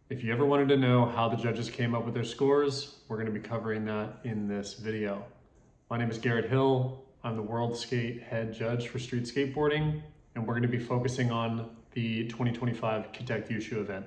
If you ever wanted to know how the judges came up with their scores, we're going to be covering that in this video. My name is Garrett Hill. I'm the World Skate Head Judge for street skateboarding, and we're going to be focusing on the 2025 Kitakyushu event.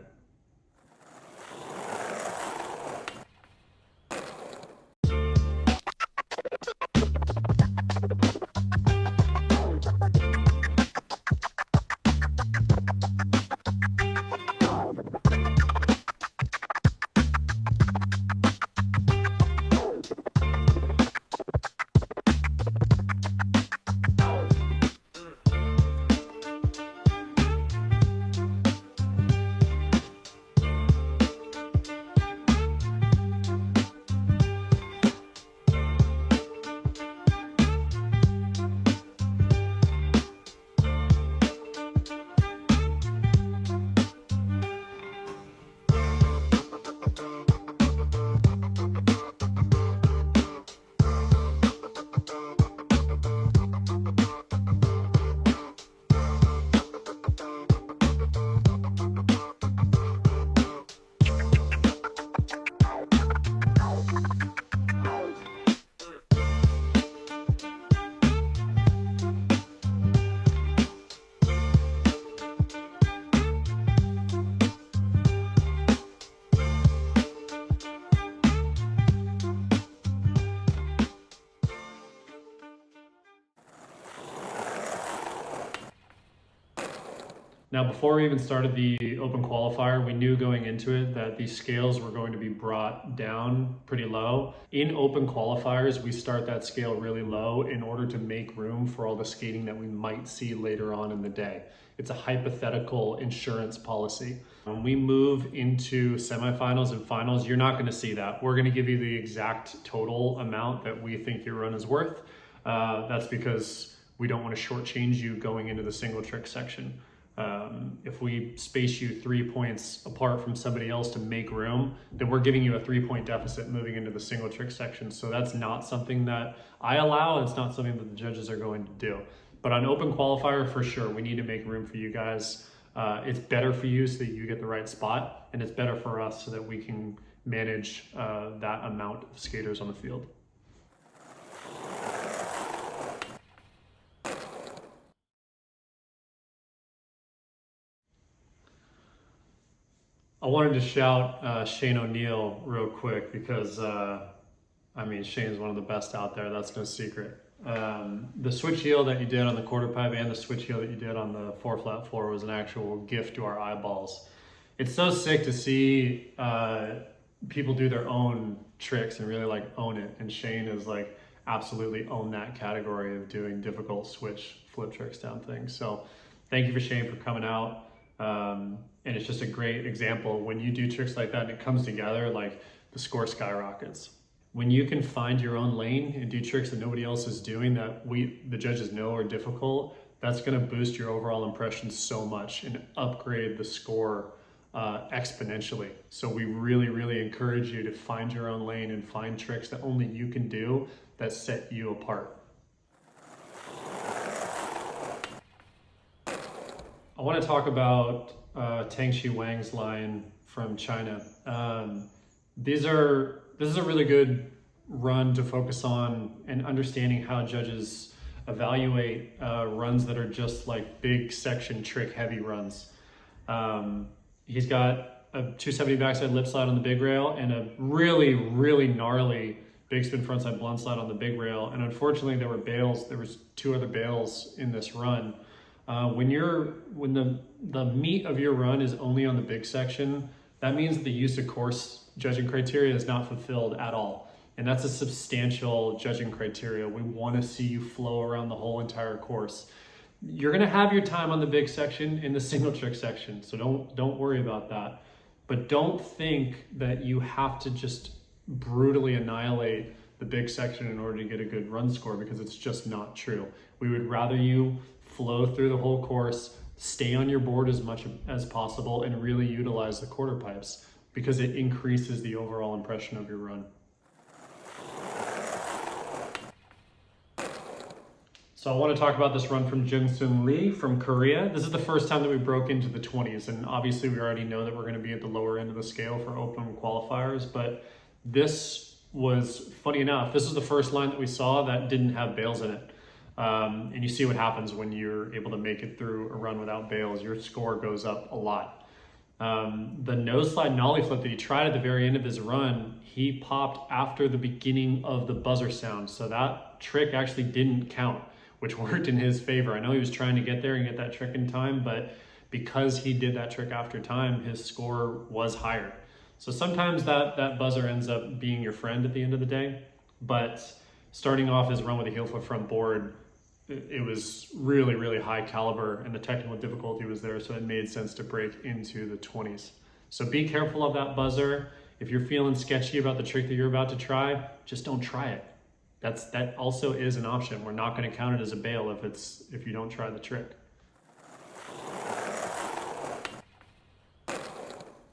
Now, before we even started the open qualifier, we knew going into it that these scales were going to be brought down pretty low. In open qualifiers, we start that scale really low in order to make room for all the skating that we might see later on in the day. It's a hypothetical insurance policy. When we move into semifinals and finals, you're not going to see that. We're going to give you the exact total amount that we think your run is worth. That's because we don't want to shortchange you going into the single trick section. If we space you 3 points apart from somebody else to make room, then we're giving you a 3-point deficit moving into the single trick section. So that's not something that I allow, and it's not something that the judges are going to do. But on open qualifier, for sure, we need to make room for you guys. It's better for you so that you get the right spot, and it's better for us so that we can manage that amount of skaters on the field. I wanted to shout Shane O'Neill real quick because, I mean, Shane's one of the best out there. That's no secret. The switch heel that you did on the quarter pipe and the switch heel that you did on the 4-flat floor was an actual gift to our eyeballs. It's so sick to see people do their own tricks and really like own it. And Shane has like absolutely owned that category of doing difficult switch flip tricks down things. So thank you for Shane for coming out. And it's just a great example when you do tricks like that and it comes together, like the score skyrockets. When you can find your own lane and do tricks that nobody else is doing that the judges know are difficult, that's going to boost your overall impression so much and upgrade the score exponentially. So we really, really encourage you to find your own lane and find tricks that only you can do that set you apart. I want to talk about Tangxi Wang's line from China. This is a really good run to focus on and understanding how judges evaluate runs that are just like big section trick heavy runs. He's got a 270 backside lip slide on the big rail and a really, really gnarly big spin frontside blunt slide on the big rail. And unfortunately there was 2 other bails in this run. When the meat of your run is only on the big section, that means the use of course judging criteria is not fulfilled at all. And that's a substantial judging criteria. We want to see you flow around the whole entire course. You're going to have your time on the big section in the single trick section, so don't worry about that. But don't think that you have to just brutally annihilate the big section in order to get a good run score, because it's just not true. We would rather you flow through the whole course, stay on your board as much as possible, and really utilize the quarter pipes because it increases the overall impression of your run. So I want to talk about this run from Jungsoon Lee from Korea. This is the first time that we broke into the 20s, and obviously we already know that we're going to be at the lower end of the scale for open qualifiers, but this was, funny enough, this is the first line that we saw that didn't have bails in it. And you see what happens when you're able to make it through a run without bails. Your score goes up a lot. The nose slide nollie flip that he tried at the very end of his run, he popped after the beginning of the buzzer sound. So that trick actually didn't count, which worked in his favor. I know he was trying to get there and get that trick in time, but because he did that trick after time, his score was higher. So sometimes that buzzer ends up being your friend at the end of the day, but starting off his run with a heel flip front board, it was really, really high caliber and the technical difficulty was there, so it made sense to break into the 20s. So be careful of that buzzer. If you're feeling sketchy about the trick that you're about to try, just don't try it. That also is an option. We're not going to count it as a bail if you don't try the trick.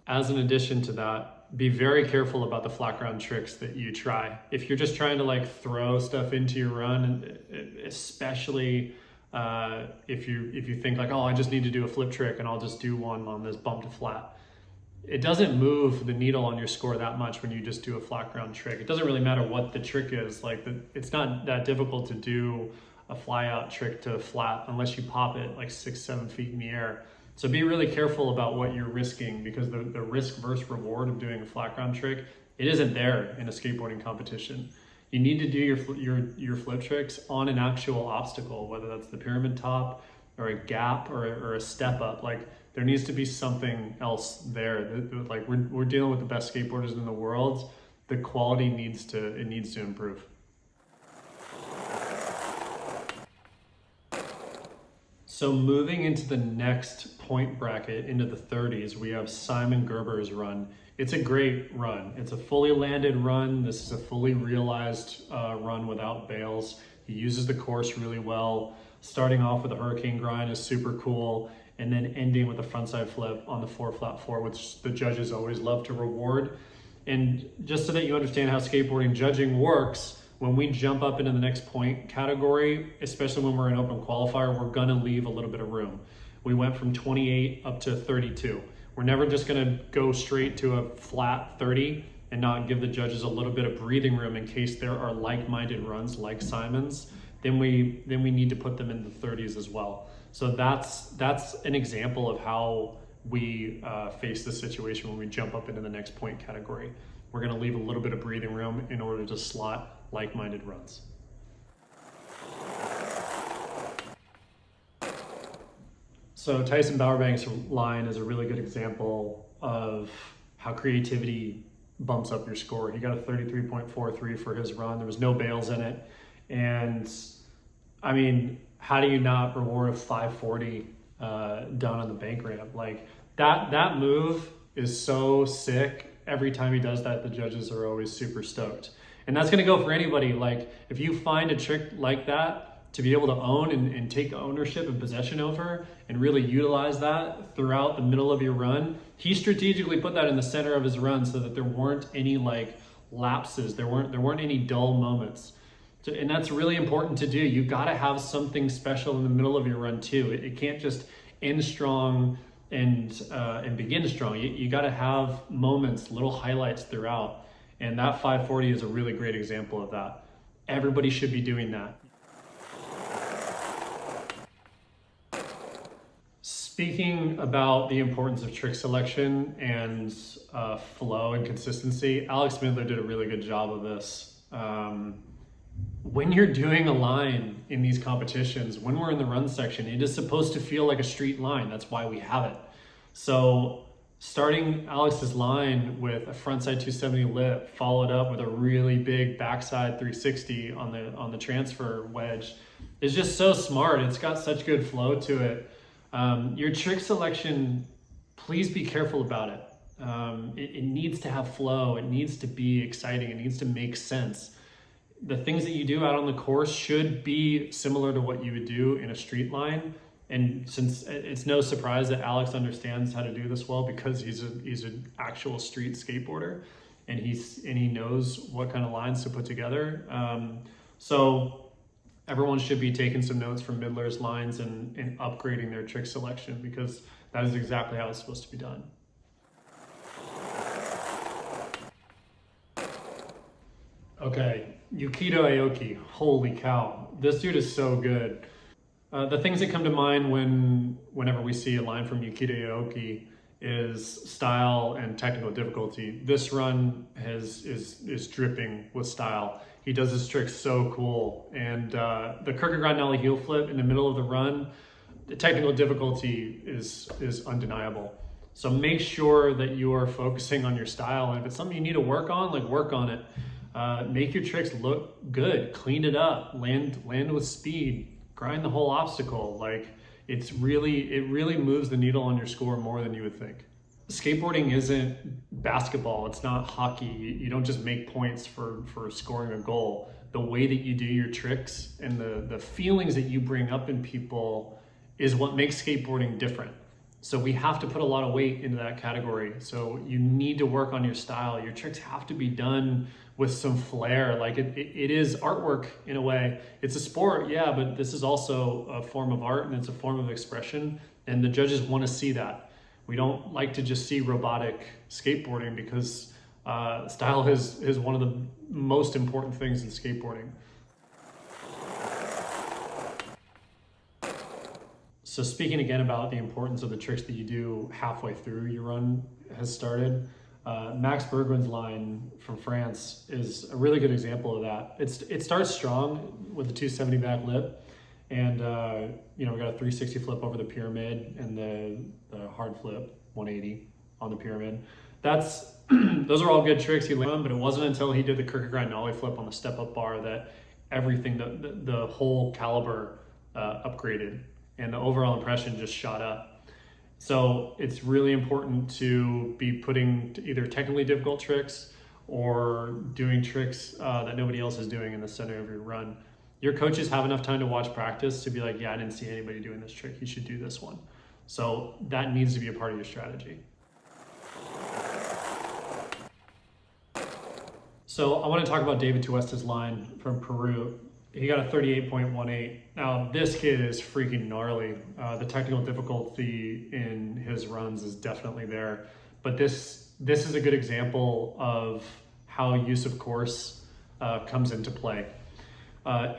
As an addition to that, be very careful about the flat ground tricks that you try. If you're just trying to like throw stuff into your run, especially if you think like, oh, I just need to do a flip trick and I'll just do one on this bump to flat. It doesn't move the needle on your score that much when you just do a flat ground trick. It doesn't really matter what the trick is. Like it's not that difficult to do a fly out trick to flat unless you pop it like 6-7 feet in the air. So be really careful about what you're risking, because the risk versus reward of doing a flat ground trick, it isn't there in a skateboarding competition. You need to do your flip tricks on an actual obstacle, whether that's the pyramid top or a gap or a step up. Like there needs to be something else there. Like we're dealing with the best skateboarders in the world. The quality needs to improve. So moving into the next point bracket, into the 30s, we have Simon Gerber's run. It's a great run. It's a fully landed run. This is a fully realized run without bails. He uses the course really well. Starting off with a hurricane grind is super cool, and then ending with a frontside flip on the 4 flat 4, which the judges always love to reward. And just so that you understand how skateboarding judging works, when we jump up into the next point category, especially when we're in open qualifier, we're gonna leave a little bit of room. We went from 28 up to 32. We're never just gonna go straight to a flat 30 and not give the judges a little bit of breathing room in case there are like-minded runs like Simon's. Then we need to put them in the 30s as well. So that's an example of how we face this situation when we jump up into the next point category. We're gonna leave a little bit of breathing room in order to slot like-minded runs. So Tyson Bowerbank's line is a really good example of how creativity bumps up your score. He got a 33.43 for his run. There was no bails in it. And I mean, how do you not reward a 540 down on the bank ramp? Like that move is so sick. Every time he does that, the judges are always super stoked. And that's gonna go for anybody. Like if you find a trick like that to be able to own and take ownership and possession over and really utilize that throughout the middle of your run, he strategically put that in the center of his run so that there weren't any like lapses, there weren't any dull moments. So, and that's really important to do. You gotta have something special in the middle of your run too. It can't just end strong and begin strong. You gotta have moments, little highlights throughout. And that 540 is a really great example of that. Everybody should be doing that. Speaking about the importance of trick selection and flow and consistency, Alex Midler did a really good job of this. When you're doing a line in these competitions, when we're in the run section, it is supposed to feel like a straight line. That's why we have it. So starting Alex's line with a frontside 270 lip, followed up with a really big backside 360 on the transfer wedge, is just so smart. It's got such good flow to it. Your trick selection, please be careful about it. It needs to have flow. It needs to be exciting. It needs to make sense. The things that you do out on the course should be similar to what you would do in a street line. And since it's no surprise that Alex understands how to do this well, because he's an actual street skateboarder, and he knows what kind of lines to put together. So Everyone should be taking some notes from Midler's lines and upgrading their trick selection, because that is exactly how it's supposed to be done. Okay, Yukito Aoki, holy cow. This dude is so good. The things that come to mind whenever we see a line from Yukito Aoki is style and technical difficulty. This run is dripping with style. He does his tricks so cool. And the crooked grind nollie heel flip in the middle of the run, the technical difficulty is undeniable. So make sure that you are focusing on your style. And if it's something you need to work on, like work on it. Make your tricks look good, clean it up, land with speed, grind the whole obstacle. Like it really moves the needle on your score more than you would think. Skateboarding isn't basketball, it's not hockey. You don't just make points for scoring a goal. The way that you do your tricks and the feelings that you bring up in people is what makes skateboarding different. So we have to put a lot of weight into that category. So you need to work on your style. Your tricks have to be done with some flair. Like it is artwork in a way. It's a sport, yeah, but this is also a form of art and it's a form of expression. And the judges want to see that. We don't like to just see robotic skateboarding, because style is one of the most important things in skateboarding. So speaking again about the importance of the tricks that you do halfway through your run has started, Max Bergwin's line from France is a really good example of that. It starts strong with a 270 back lip, and we got a 360 flip over the pyramid and the hard flip 180 on the pyramid. Those are all good tricks he learned, but it wasn't until he did the crooked grind nollie flip on the step up bar that everything, the whole caliber upgraded, and the overall impression just shot up. So it's really important to be putting either technically difficult tricks or doing tricks that nobody else is doing in the center of your run. Your coaches have enough time to watch practice to be like, yeah, I didn't see anybody doing this trick, you should do this one. So that needs to be a part of your strategy. So I want to talk about David Tuesta's line from Peru. He got a 38.18. Now this kid is freaking gnarly. The technical difficulty in his runs is definitely there, but this is a good example of how use of course comes into play.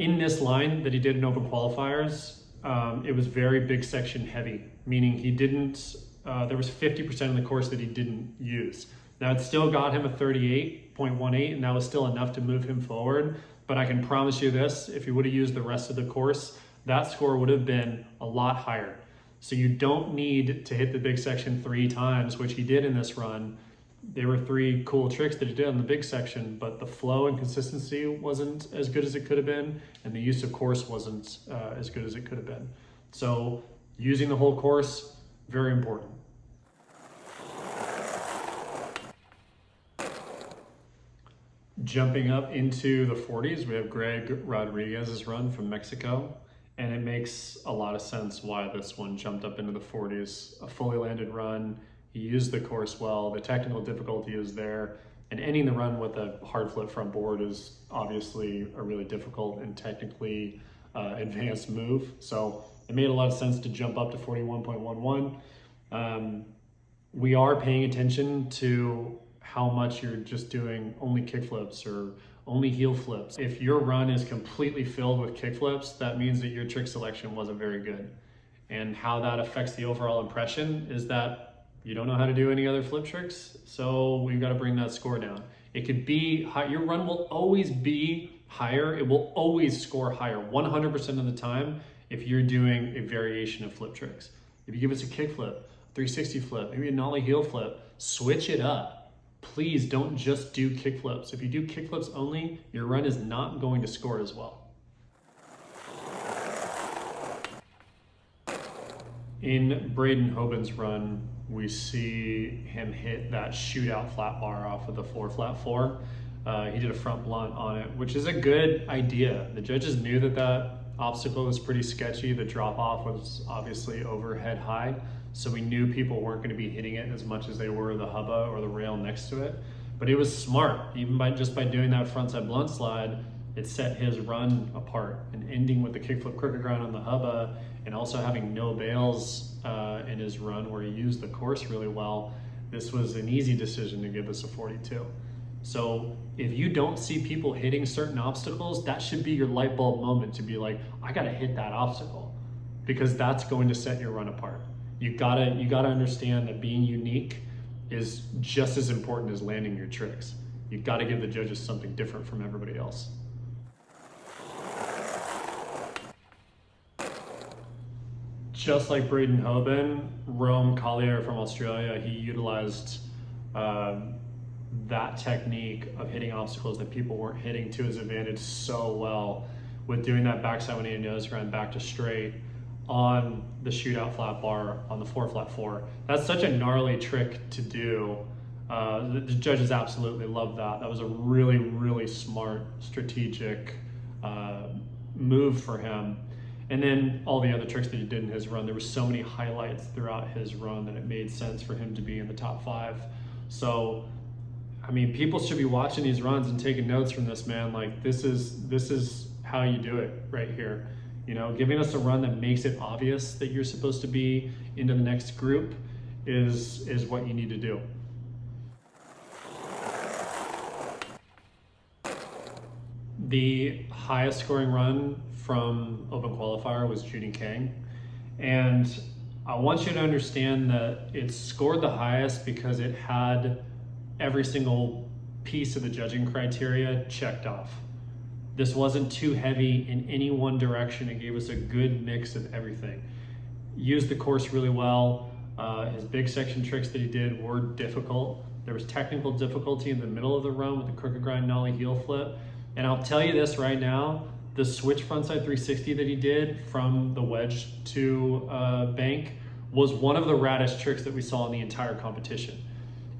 In this line that he did in open qualifiers, it was very big section heavy, meaning he didn't, there was 50% of the course that he didn't use. Now it still got him a 38.18, and that was still enough to move him forward. But I can promise you this, if he would have used the rest of the course, that score would have been a lot higher. So you don't need to hit the big section 3 times, which he did in this run. There were 3 cool tricks that he did on the big section, but the flow and consistency wasn't as good as it could have been, and the use of course wasn't as good as it could have been. So using the whole course, very important. Jumping up into the 40s, we have Greg Rodriguez's run from Mexico, and it makes a lot of sense why this one jumped up into the 40s. A fully landed run, he used the course well, the technical difficulty is there, and ending the run with a hard flip front board is obviously a really difficult and technically advanced move. So it made a lot of sense to jump up to 41.11. We are paying attention to how much you're just doing only kickflips or only heel flips. If your run is completely filled with kickflips, that means that your trick selection wasn't very good. And how that affects the overall impression is that you don't know how to do any other flip tricks, so we've got to bring that score down. It could be high, your run will always be higher, it will always score higher 100% of the time if you're doing a variation of flip tricks. If you give us a kickflip, 360 flip, maybe a nollie heel flip, switch it up. Please don't just do kickflips. If you do kickflips only, your run is not going to score as well. In Braden Hoban's run, we see him hit that shootout flat bar off of the 4 flat 4. He did a front blunt on it, which is a good idea. The judges knew that that obstacle was pretty sketchy. The drop off was obviously overhead high. So we knew people weren't going to be hitting it as much as they were the hubba or the rail next to it. But it was smart, even just by doing that frontside blunt slide, It set his run apart, and ending with the kickflip crooked grind on the hubba, and also having no bails in his run where he used the course really well. This was an easy decision to give us a 42. So if you don't see people hitting certain obstacles, that should be your light bulb moment to be like, I gotta hit that obstacle, because that's going to set your run apart. You gotta understand that being unique is just as important as landing your tricks. You gotta give the judges something different from everybody else. Just like Braden Hoban, Rome Collier from Australia, he utilized that technique of hitting obstacles that people weren't hitting to his advantage so well, with doing that backside 180 nose grind back to straight on the shootout flat bar on the 4 flat 4. That's such a gnarly trick to do. The judges absolutely loved that. That was a really, really smart, strategic move for him. And then all the other tricks that he did in his run, there were so many highlights throughout his run that it made sense for him to be in the top 5. So, I mean, people should be watching these runs and taking notes from this man. Like, this is how you do it right here. You know, giving us a run that makes it obvious that you're supposed to be into the next group is what you need to do. The highest scoring run from Open Qualifier was Judy Kang. And I want you to understand that it scored the highest because it had every single piece of the judging criteria checked off. This wasn't too heavy in any one direction. It gave us a good mix of everything. Used the course really well. His big section tricks that he did were difficult. There was technical difficulty in the middle of the run with the crooked grind nollie heel flip. And I'll tell you this right now, the switch frontside 360 that he did from the wedge to bank was one of the raddest tricks that we saw in the entire competition.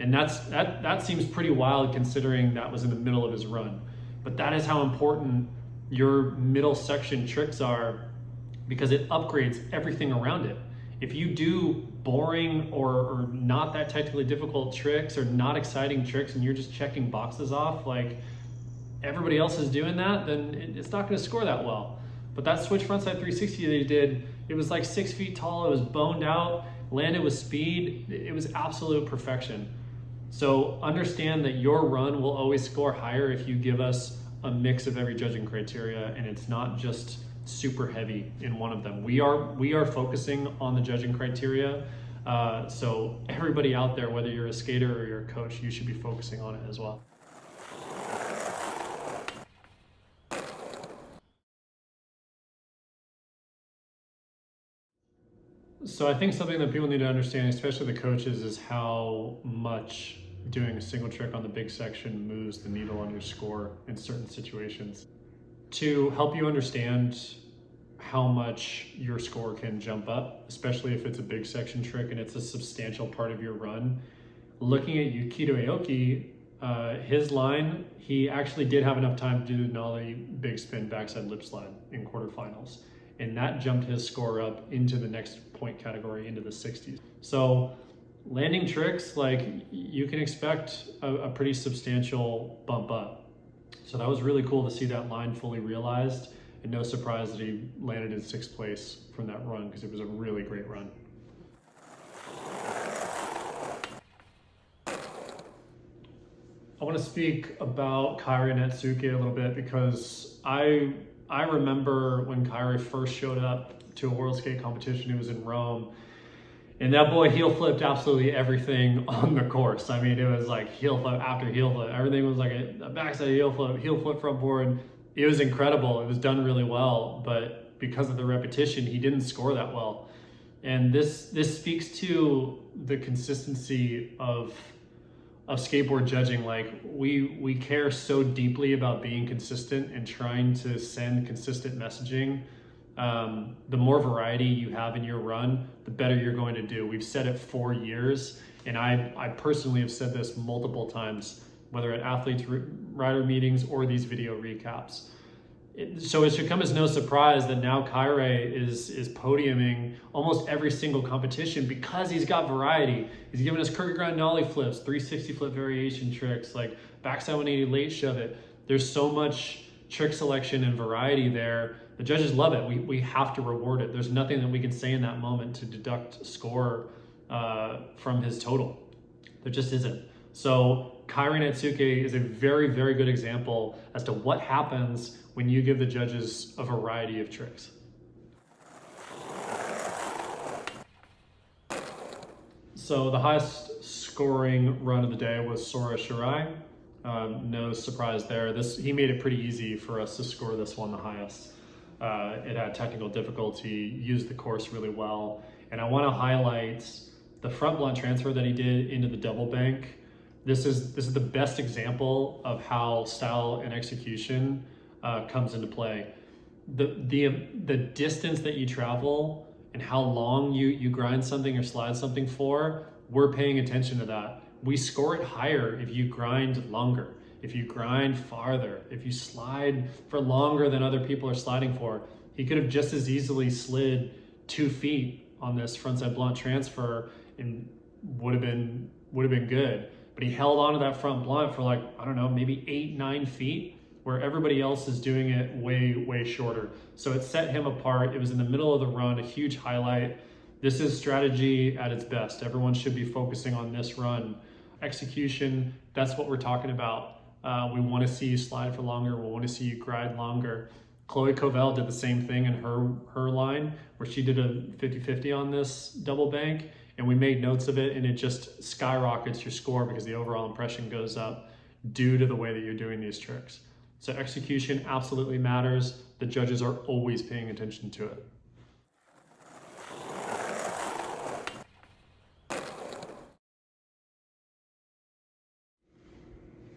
And that seems pretty wild considering that was in the middle of his run. But that is how important your middle section tricks are, because it upgrades everything around it. If you do boring or not that technically difficult tricks or not exciting tricks and you're just checking boxes off like everybody else is doing that, then it's not going to score that well. But that switch frontside 360 that he did, it was like 6 feet tall, it was boned out, landed with speed, it was absolute perfection. So understand that your run will always score higher if you give us a mix of every judging criteria, and it's not just super heavy in one of them. We are focusing on the judging criteria. So everybody out there, whether you're a skater or you're a coach, you should be focusing on it as well. So I think something that people need to understand, especially the coaches, is how much doing a single trick on the big section moves the needle on your score in certain situations. To help you understand how much your score can jump up, especially if it's a big section trick and it's a substantial part of your run, looking at Yukido Aoki, his line, he actually did have enough time to do the nollie big spin backside lip slide in quarterfinals. And that jumped his score up into the next point category, into the 60s. So landing tricks, like, you can expect a pretty substantial bump up. So that was really cool to see that line fully realized, and no surprise that he landed in 6th place from that run, because it was a really great run. I want to speak about Kairi Natsuke a little bit, because I remember when Kairi first showed up to a World Skate competition. It was in Rome, and that boy heel flipped absolutely everything on the course. I mean, it was like heel flip after heel flip. Everything was like a backside heel flip front board. It was incredible. It was done really well, but because of the repetition, he didn't score that well. And this speaks to the consistency of skateboard judging. Like, we care so deeply about being consistent and trying to send consistent messaging. The more variety you have in your run, the better you're going to do. We've said it for years, and I personally have said this multiple times, whether at athletes rider meetings or these video recaps. So it should come as no surprise that now Kairi is podiuming almost every single competition because he's got variety. He's giving us crooked grind nollie flips, 360 flip variation tricks, like backside 180 late shove it. There's so much trick selection and variety there. The judges love it. We have to reward it. There's nothing that we can say in that moment to deduct score from his total. There just isn't. So Kairi Natsuke is a very, very good example as to what happens when you give the judges a variety of tricks. So the highest scoring run of the day was Sora Shirai. No surprise there. He made it pretty easy for us to score this one the highest. It had technical difficulty, used the course really well. And I want to highlight the front blunt transfer that he did into the double bank. This is the best example of how style and execution comes into play. The distance that you travel and how long you grind something or slide something for, we're paying attention to that. We score it higher if you grind longer, if you grind farther, if you slide for longer than other people are sliding for. He could have just as easily slid 2 feet on this frontside blunt transfer and would have been good. But he held onto that front blunt for like, I don't know, maybe 8-9 feet, where everybody else is doing it way shorter. So it set him apart. It was in the middle of the run, a huge highlight. This is strategy at its best. Everyone should be focusing on this run. Execution, that's what we're talking about. We want to see you slide for longer. We want to see you grind longer. Chloe Covell did the same thing in her line, where she did a 50-50 on this double bank, and we made notes of it, and it just skyrockets your score because the overall impression goes up due to the way that you're doing these tricks. So execution absolutely matters. The judges are always paying attention to it.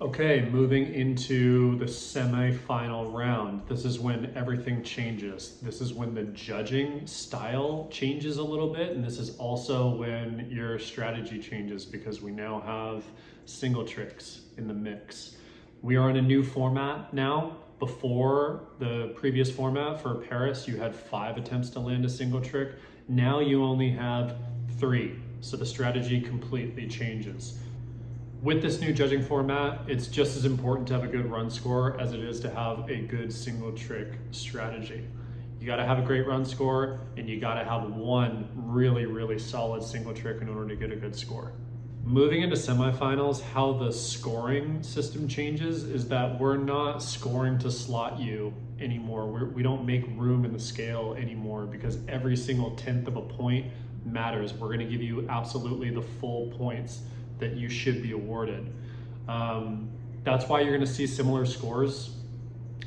Okay, moving into the semifinal round. This is when everything changes. This is when the judging style changes a little bit, and this is also when your strategy changes because we now have single tricks in the mix. We are in a new format now. Before the previous format for Paris, you had 5 attempts to land a single trick. Now you only have 3, so the strategy completely changes. With this new judging format, it's just as important to have a good run score as it is to have a good single trick strategy. You gotta have a great run score, and you gotta have one really solid single trick in order to get a good score. Moving into semifinals, how the scoring system changes is that we're not scoring to slot you anymore. We don't make room in the scale anymore because every single 1/10 of a point matters. We're gonna give you absolutely the full points that you should be awarded. That's why you're gonna see similar scores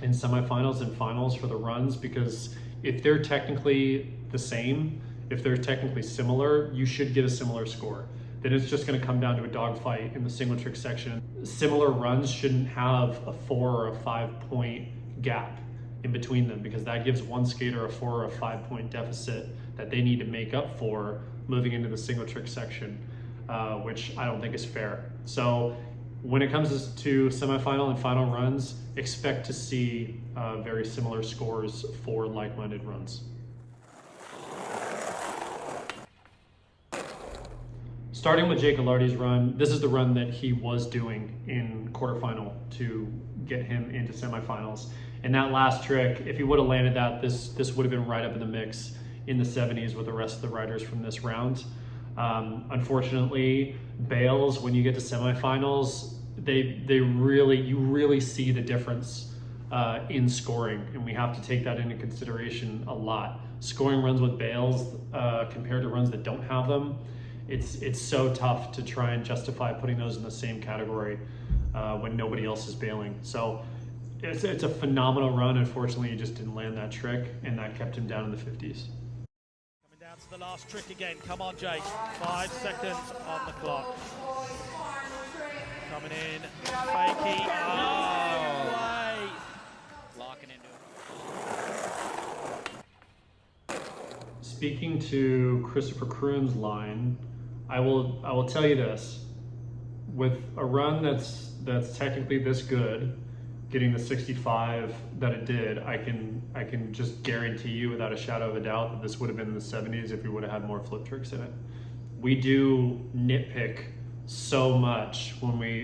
in semifinals and finals for the runs, because if they're technically the same, if they're technically similar, you should get a similar score. Then it's just gonna come down to a dogfight in the single trick section. Similar runs shouldn't have a 4 or a 5 point gap in between them, because that gives one skater a 4 or a 5 point deficit that they need to make up for moving into the single trick section. Which I don't think is fair. So when it comes to semifinal and final runs, expect to see very similar scores for like-minded runs. Starting with Jake Alardi's run, this is the run that he was doing in quarterfinal to get him into semifinals. And that last trick, if he would have landed that, this would have been right up in the mix in the 70s with the rest of the riders from this round. Unfortunately, Bales, when you get to semifinals, you really see the difference in scoring, and we have to take that into consideration a lot. Scoring runs with Bales compared to runs that don't have them, it's so tough to try and justify putting those in the same category when nobody else is bailing. So it's a phenomenal run. Unfortunately, he just didn't land that trick, and that kept him down in the 50s. Down to the last trick again. Come on, Jake. 5 seconds on the clock. Coming in. Fakey. Oh, way. Locking into it. Speaking to Christopher Kroon's line, I will tell you this. With a run that's technically this good, getting the 65 that it did, I can just guarantee you without a shadow of a doubt that this would have been in the 70s if we would have had more flip tricks in it. We do nitpick so much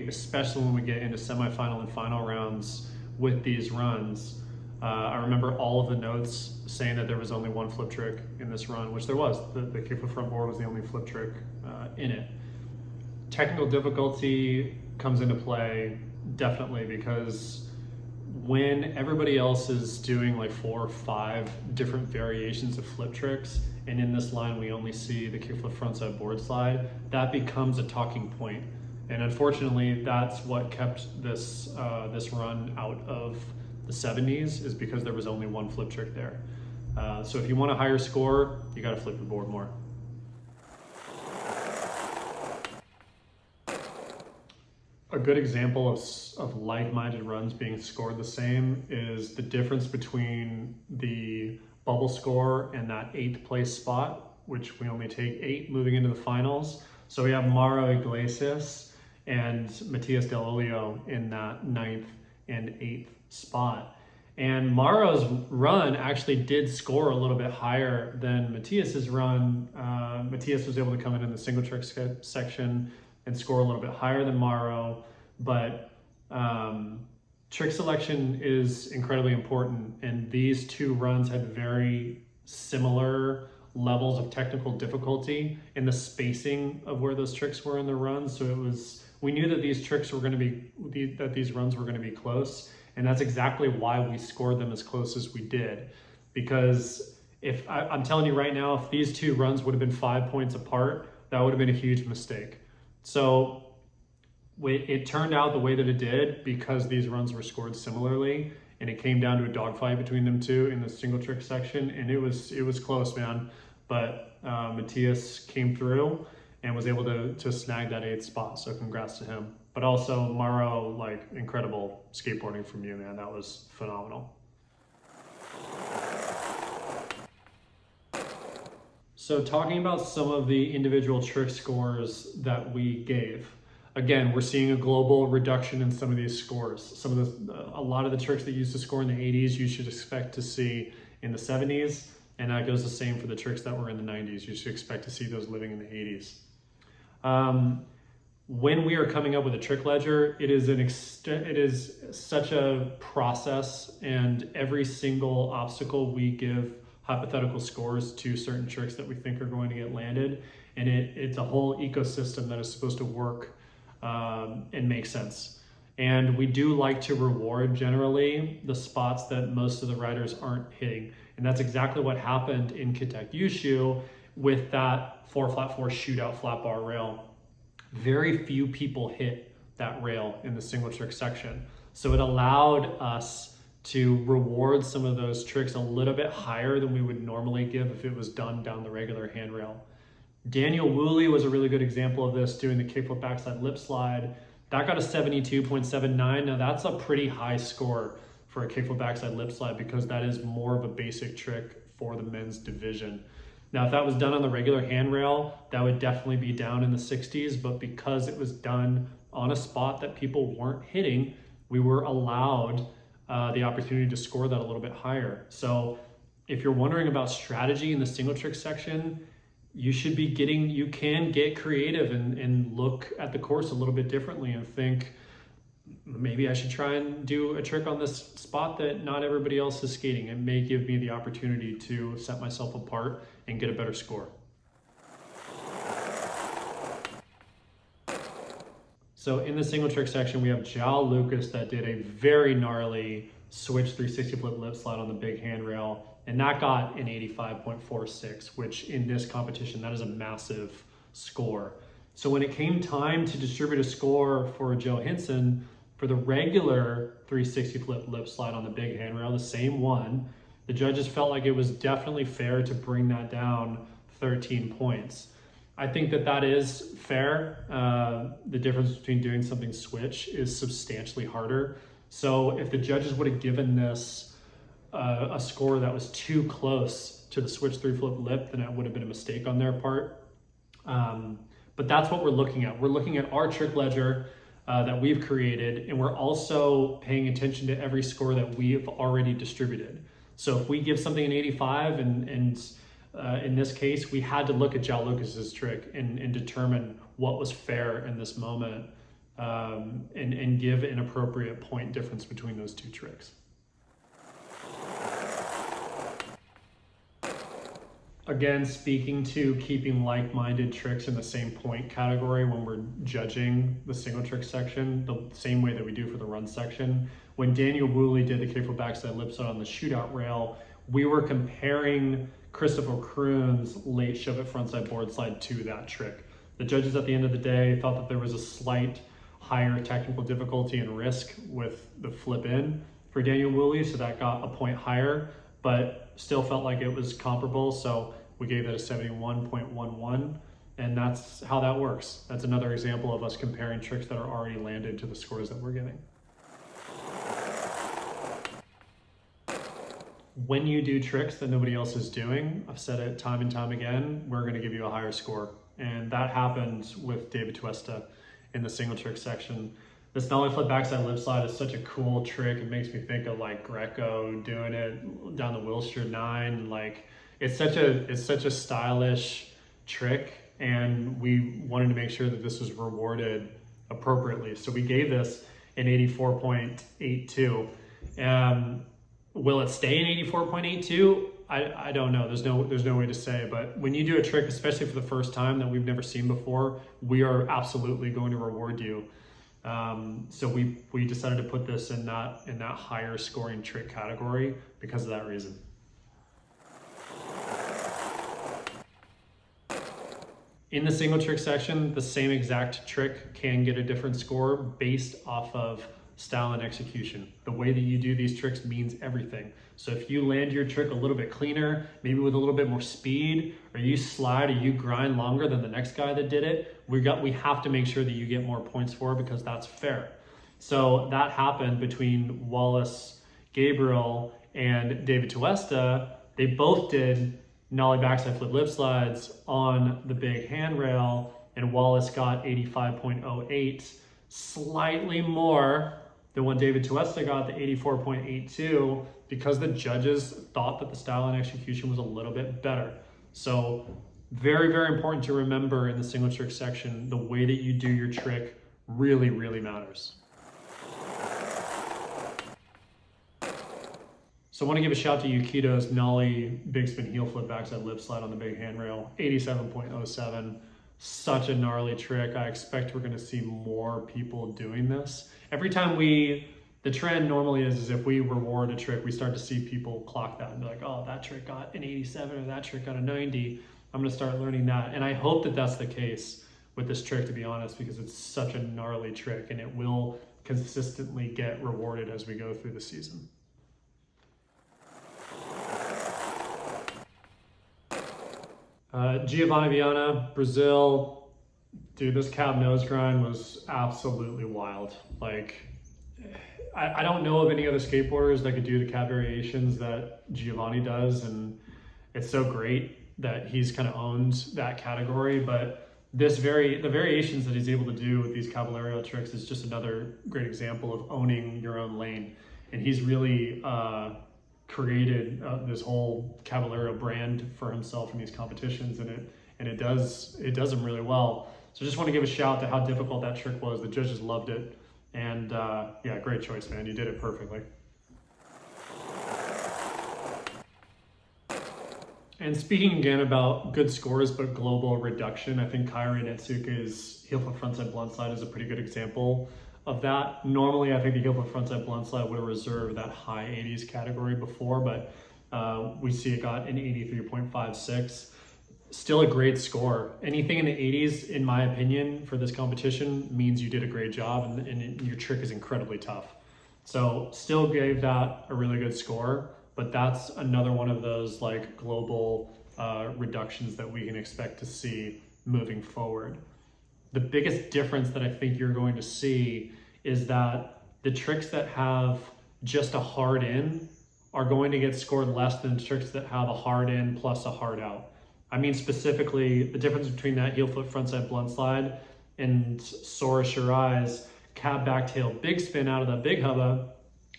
especially when we get into semifinal and final rounds, with these runs. I remember all of the notes saying that there was only one flip trick in this run, which there was. The kickflip front board was the only flip trick in it. Technical difficulty comes into play definitely, because when everybody else is doing like 4 or 5 different variations of flip tricks, and in this line we only see the kickflip frontside board slide, that becomes a talking point. And unfortunately, that's what kept this this run out of the 70s, is because there was only one flip trick there. So if you want a higher score, you got to flip your board more. A good example of like-minded runs being scored the same is the difference between the bubble score and that 8th place spot, which we only take 8 moving into the finals. So we have Mauro Iglesias and Matias Del Olio in that 9th and 8th spot. And Mauro's run actually did score a little bit higher than Matias's run. Matias was able to come in the single trick section and score a little bit higher than Mauro, but trick selection is incredibly important, and these 2 runs had very similar levels of technical difficulty in the spacing of where those tricks were in the run. So we knew that these tricks were going to be, that these runs were going to be close, and that's exactly why we scored them as close as we did. Because if I'm telling you right now, if these 2 runs would have been 5 points apart, that would have been a huge mistake. So it turned out the way that it did because these runs were scored similarly, and it came down to a dogfight between them 2 in the single trick section, and it was close, man. But Matias came through and was able to snag that 8th spot, so congrats to him. But also Mauro, like, incredible skateboarding from you, man. That was phenomenal. So talking about some of the individual trick scores that we gave. Again, we're seeing a global reduction in some of these scores. A lot of the tricks that used to score in the 80s, you should expect to see in the 70s, and that goes the same for the tricks that were in the 90s. You should expect to see those living in the 80s. When we are coming up with a trick ledger, it is such a process, and every single obstacle we give hypothetical scores to certain tricks that we think are going to get landed, and it's a whole ecosystem that is supposed to work and make sense. And we do like to reward generally the spots that most of the riders aren't hitting, and that's exactly what happened in Kitakyushu with that 4 flat 4 shootout flat bar rail. Very few people hit that rail in the single trick section, so it allowed us to reward some of those tricks a little bit higher than we would normally give if it was done down the regular handrail. Daniel Woolley was a really good example of this, doing the kickflip backside lip slide. That got a 72.79. Now that's a pretty high score for a kickflip backside lip slide, because that is more of a basic trick for the men's division. Now, if that was done on the regular handrail, that would definitely be down in the 60s, but because it was done on a spot that people weren't hitting, we were allowed the opportunity to score that a little bit higher. So if you're wondering about strategy in the single trick section, you can get creative and look at the course a little bit differently and think, maybe I should try and do a trick on this spot that not everybody else is skating. It may give me the opportunity to set myself apart and get a better score. So in the single trick section, we have Jao Lucas that did a very gnarly switch 360 flip lip slide on the big handrail, and that got an 85.46, which in this competition, that is a massive score. So when it came time to distribute a score for Joe Hinson for the regular 360 flip lip slide on the big handrail, the same one, the judges felt like it was definitely fair to bring that down 13 points. I think that is fair. The difference between doing something switch is substantially harder. So if the judges would have given this a score that was too close to the switch 3 flip lip, then it would have been a mistake on their part. But that's what we're looking at. We're looking at our trick ledger that we've created, and we're also paying attention to every score that we've already distributed. So if we give something an 85, and in this case, we had to look at Jao Lucas's trick and determine what was fair in this moment. and give an appropriate point difference between those two tricks. Again, speaking to keeping like-minded tricks in the same point category when we're judging the single trick section, the same way that we do for the run section. When Daniel Woolley did the kickflip backside lip slide on the shootout rail, we were comparing Christopher Kroon's late shove it frontside board slide to that trick. The judges at the end of the day thought that there was a slight higher technical difficulty and risk with the flip in for Daniel Woolley, so that got a point higher, but still felt like it was comparable, so we gave that a 71.11, and that's how that works. That's another example of us comparing tricks that are already landed to the scores that we're giving. When you do tricks that nobody else is doing, I've said it time and time again, we're gonna give you a higher score. And that happened with David Tuesta in the single trick section. This nollie flip backside lip slide is such a cool trick. It makes me think of like Greco doing it down the Wilshire 9. Like it's such a stylish trick, and we wanted to make sure that this was rewarded appropriately. So we gave this an 84.82. Will it stay in 84.82? I don't know. There's no way to say. But when you do a trick, especially for the first time that we've never seen before, we are absolutely going to reward you. So we decided to put this in that higher scoring trick category because of that reason. In the single trick section, the same exact trick can get a different score based off of style and execution. The way that you do these tricks means everything. So if you land your trick a little bit cleaner, maybe with a little bit more speed, or you slide or you grind longer than the next guy that did it, we have to make sure that you get more points for it because that's fair. So that happened between Wallace Gabriel and David Tuesta. They both did nollie backside flip lip slides on the big handrail, and Wallace got 85.08, slightly more than what David Tuesta got, the 84.82, because the judges thought that the style and execution was a little bit better. So very, very important to remember in the single trick section, the way that you do your trick really, really matters. So I want to give a shout to Yukito's nollie big spin heel flip backside lip slide on the big handrail, 87.07. Such a gnarly trick. I expect we're going to see more people doing this. Every time the trend normally is if we reward a trick, we start to see people clock that and be like, oh, that trick got an 87 or that trick got a 90. I'm going to start learning that. And I hope that that's the case with this trick, to be honest, because it's such a gnarly trick and it will consistently get rewarded as we go through the season. Giovanni Viana, Brazil. Dude, this cab nose grind was absolutely wild. Like, I don't know of any other skateboarders that could do the cab variations that Giovanni does, and it's so great that he's kind of owned that category. But the variations that he's able to do with these caballero tricks is just another great example of owning your own lane. And he's really created this whole caballero brand for himself in these competitions, and it does him really well. So just want to give a shout to how difficult that trick was. The judges loved it, and yeah, great choice, man. You did it perfectly. And speaking again about good scores but global reduction, I think Kairi Netsuka's heel flip frontside blunt slide is a pretty good example of that. Normally, I think the heel flip frontside blunt slide would have reserved that high 80s category before, but we see it got an 83.56. Still a great score. Anything in the 80s, in my opinion, for this competition means you did a great job, and your trick is incredibly tough. So still gave that a really good score, but that's another one of those like global reductions that we can expect to see moving forward. The biggest difference that I think you're going to see is that the tricks that have just a hard in are going to get scored less than tricks that have a hard in plus a hard out. I mean specifically the difference between that heel flip frontside blunt slide and Sora Shirai's cab backtail big spin out of the big hubba,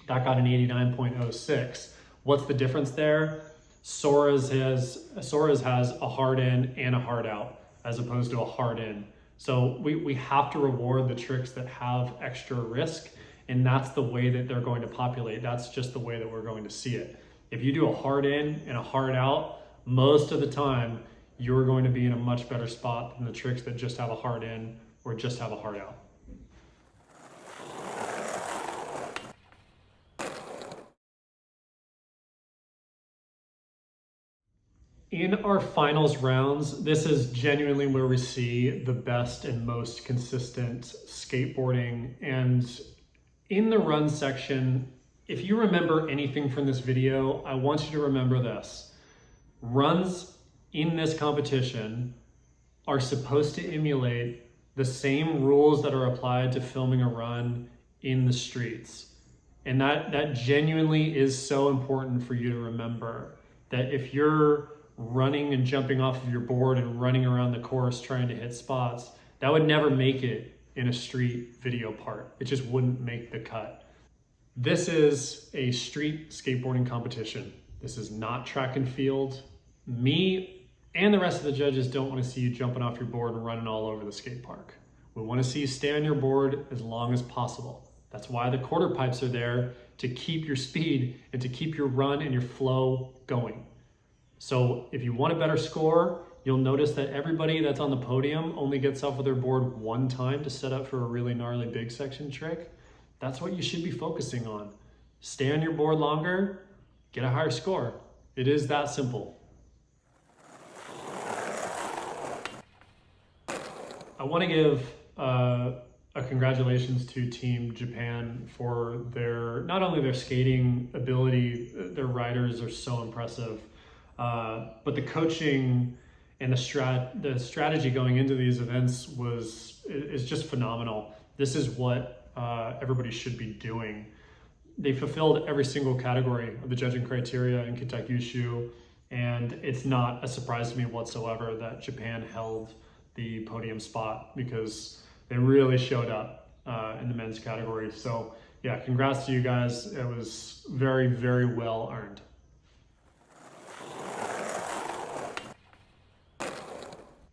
that got an 89.06. What's the difference there? Sora's has a hard in and a hard out, as opposed to a hard in So we have to reward the tricks that have extra risk, and that's the way that they're going to populate. That's just the way that we're going to see it. If you do a hard in and a hard out, most of the time, you're going to be in a much better spot than the tricks that just have a hard in or just have a hard out. In our finals rounds, this is genuinely where we see the best and most consistent skateboarding. And in the run section, if you remember anything from this video, I want you to remember this. Runs in this competition are supposed to emulate the same rules that are applied to filming a run in the streets. And that genuinely is so important for you to remember, that if you're running and jumping off of your board and running around the course trying to hit spots, that would never make it in a street video part. It just wouldn't make the cut. This is a street skateboarding competition. This is not track and field. Me and the rest of the judges don't want to see you jumping off your board and running all over the skate park. We want to see you stay on your board as long as possible. That's why the quarter pipes are there, to keep your speed and to keep your run and your flow going. So if you want a better score, you'll notice that everybody that's on the podium only gets off of their board one time to set up for a really gnarly big section trick. That's what you should be focusing on. Stay on your board longer, get a higher score. It is that simple. I want to give a congratulations to Team Japan for not only their skating ability, their riders are so impressive, but the coaching and the strategy going into these events is just phenomenal. This is what everybody should be doing. They fulfilled every single category of the judging criteria in Kitakyushu, and it's not a surprise to me whatsoever that Japan held the podium spot, because they really showed up in the men's category. So yeah, congrats to you guys. It was very, very well earned.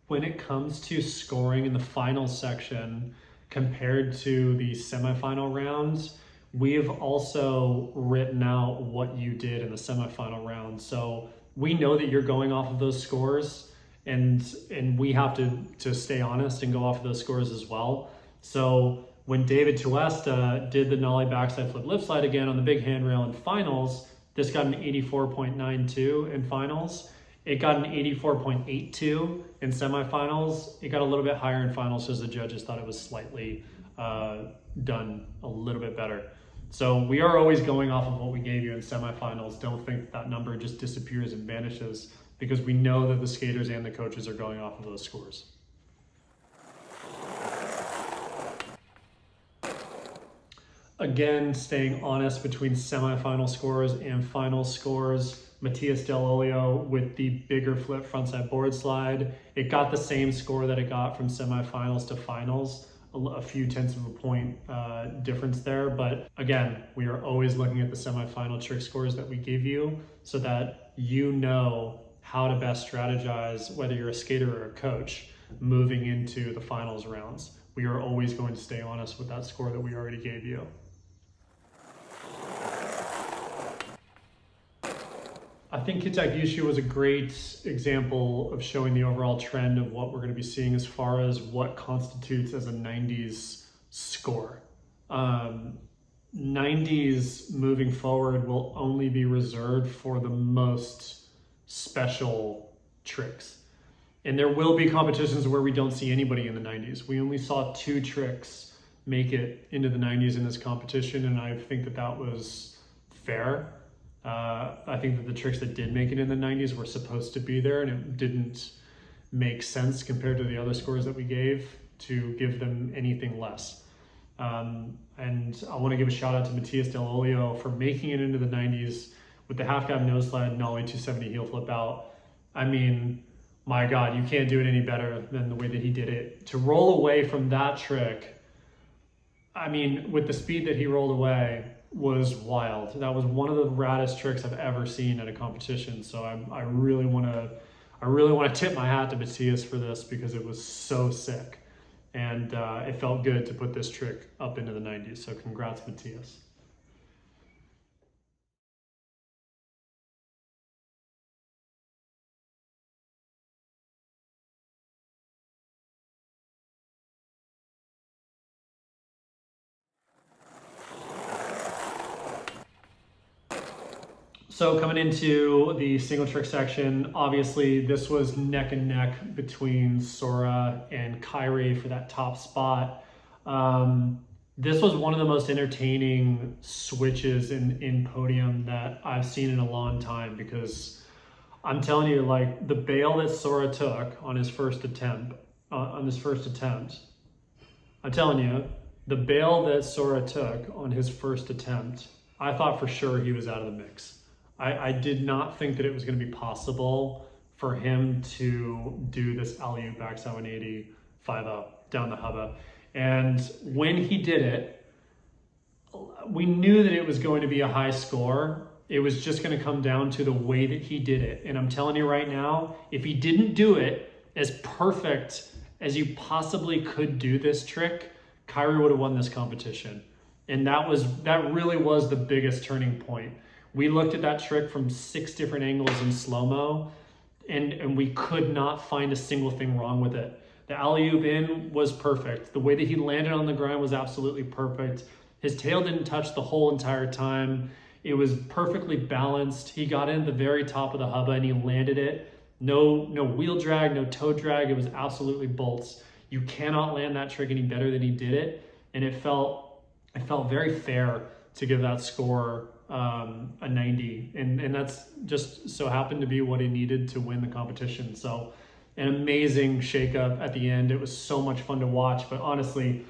When it comes to scoring in the final section compared to the semifinal rounds, we have also written out what you did in the semifinal round. So we know that you're going off of those scores, and we have to stay honest and go off of those scores as well. So when David Tuesta did the nollie backside flip lip slide again on the big handrail in finals, this got an 84.92 in finals. It got an 84.82 in semifinals. It got a little bit higher in finals because the judges thought it was slightly done a little bit better. So we are always going off of what we gave you in semifinals. Don't think that number just disappears and vanishes, because we know that the skaters and the coaches are going off of those scores. Again, staying honest between semifinal scores and final scores. Matthias Del Olio with the bigger flip frontside board slide. It got the same score that it got from semifinals to finals, a few tenths of a point difference there. But again, we are always looking at the semifinal trick scores that we give you so that you know how to best strategize, whether you're a skater or a coach, moving into the finals rounds. We are always going to stay honest with that score that we already gave you. I think Kitakyushu was a great example of showing the overall trend of what we're going to be seeing as far as what constitutes as a 90s score. 90s moving forward will only be reserved for the most special tricks. And there will be competitions where we don't see anybody in the 90s. We only saw 2 tricks make it into the 90s in this competition, and I think that that was fair. I think that the tricks that did make it in the 90s were supposed to be there, and it didn't make sense compared to the other scores that we gave to give them anything less. And I want to give a shout out to Matthias Del Olio for making it into the 90s with the half cab nose slide, nollie 270 heel flip out. I mean, my God, you can't do it any better than the way that he did it. To roll away from that trick, I mean, with the speed that he rolled away, was wild. That was one of the raddest tricks I've ever seen at a competition. So I really want to tip my hat to Matthias for this, because it was so sick. And it felt good to put this trick up into the 90s. So congrats, Matthias. So coming into the single trick section, obviously this was neck and neck between Sora and Kyrie for that top spot. This was one of the most entertaining switches in podium that I've seen in a long time, because I'm telling you, like, the bail that Sora took on his first attempt, I'm telling you, the bail that Sora took on his first attempt, I thought for sure he was out of the mix. I did not think that it was going to be possible for him to do this alley-oop backside 180 5-0 down the hubba. And when he did it, we knew that it was going to be a high score. It was just going to come down to the way that he did it. And I'm telling you right now, if he didn't do it as perfect as you possibly could do this trick, Kyrie would have won this competition. And that really was the biggest turning point. We looked at that trick from 6 different angles in slow-mo, and we could not find a single thing wrong with it. The alley-oop in was perfect. The way that he landed on the ground was absolutely perfect. His tail didn't touch the whole entire time. It was perfectly balanced. He got in at the very top of the hubba and he landed it. No wheel drag, no toe drag. It was absolutely bolts. You cannot land that trick any better than he did it. And it felt very fair to give that score a 90, and that's just so happened to be what he needed to win the competition. So an amazing shakeup at the end. It was so much fun to watch, but honestly,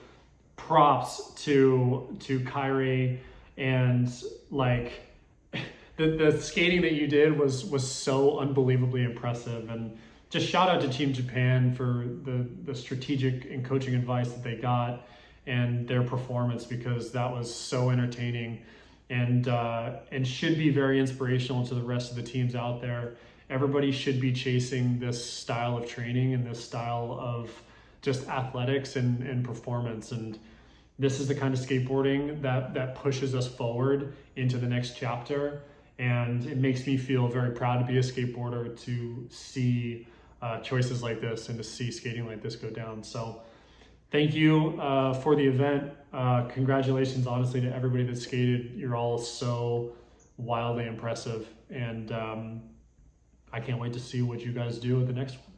props to Kyrie, and like the skating that you did was so unbelievably impressive. And just shout out to Team Japan for the strategic and coaching advice that they got and their performance, because that was so entertaining and should be very inspirational to the rest of the teams out there. Everybody should be chasing this style of training and this style of just athletics and performance. And this is the kind of skateboarding that pushes us forward into the next chapter. And it makes me feel very proud to be a skateboarder, to see choices like this and to see skating like this go down. So thank you for the event. Congratulations, honestly, to everybody that skated. You're all so wildly impressive. And I can't wait to see what you guys do at the next one.